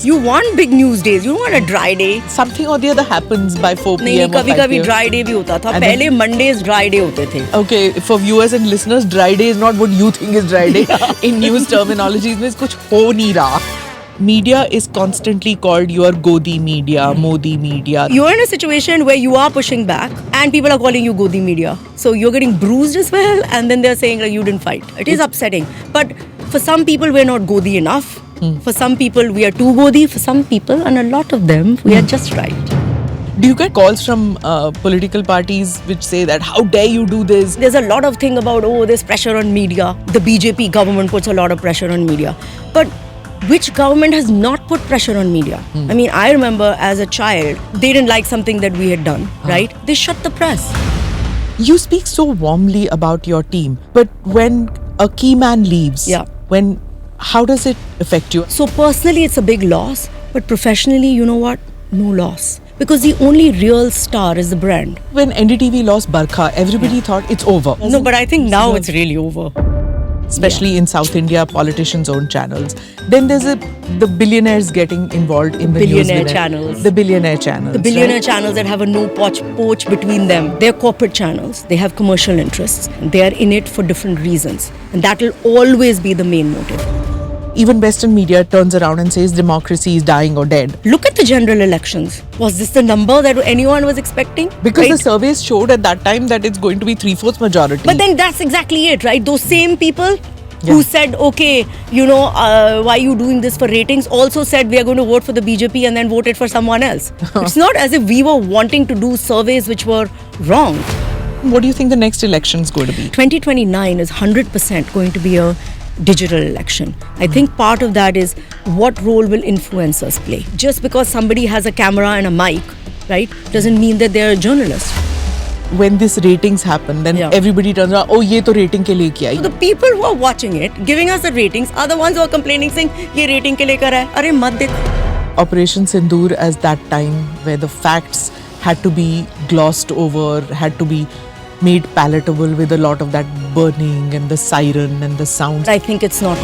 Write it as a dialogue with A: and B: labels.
A: You want big news days. You don't want a dry day.
B: Something or the other happens by 4 p.m.
A: नहीं
B: or 5
A: कभी-कभी
B: p.m.
A: dry day भी होता था.
B: And
A: पहले Mondays dry day होते थे.
B: Okay, for viewers and listeners, dry day is not what you think is dry day. In news terminology, इसमें कुछ हो नहीं रहा. Media is constantly called your Godi media, Modi media.
A: You're in a situation where you are pushing back and people are calling you Godi media. So you're getting bruised as well and then they're saying like you didn't fight. It is upsetting. But for some people we're not Godi enough. For some people we are too Godi. For some people and a lot of them we are just right.
B: Do you get calls from political parties which say that how dare you do this?
A: There's a lot of thing about there's pressure on media. The BJP government puts a lot of pressure on media. But which government has not put pressure on media? I mean, I remember as a child, they didn't like something that we had done, right? They shut the press.
B: You speak so warmly about your team, but when a key man leaves, how does it affect you?
A: So personally, it's a big loss, but professionally, you know what? No loss. Because the only real star is the brand.
B: When NDTV lost Barkha, everybody thought it's over.
A: No, but I think now it's really over.
B: Especially in South India, politicians own channels. Then there's the billionaires getting involved in the
A: billionaire channels.
B: The billionaire channels.
A: The billionaire channels that have a no poach between them. They're corporate channels. They have commercial interests. They are in it for different reasons. And that will always be the main motive.
B: Even Western media turns around and says democracy is dying or dead.
A: Look at the general elections. Was this the number that anyone was expecting?
B: Because the surveys showed at that time that it's going to be 3/4 majority.
A: But then that's exactly it, right? Those same people who said, okay, why are you doing this for ratings, also said we are going to vote for the BJP and then voted for someone else. It's not as if we were wanting to do surveys which were wrong.
B: What do you think the next election is going to be?
A: 2029 is 100% going to be a digital election. I think part of that is what role will influencers play. Just because somebody has a camera and a mic, right, doesn't mean that they're a journalist.
B: When these ratings happen, then everybody turns around, oh, ये तो rating के लिए किया.
A: So the people who are watching it, giving us the ratings, are the ones who are complaining, saying, ये rating के लिए कर रहा है. अरे मत देखो.
B: Operation Sindoor as that time where the facts had to be glossed over, had to be made palatable with a lot of that burning and the siren and the sounds.
A: I think it's not.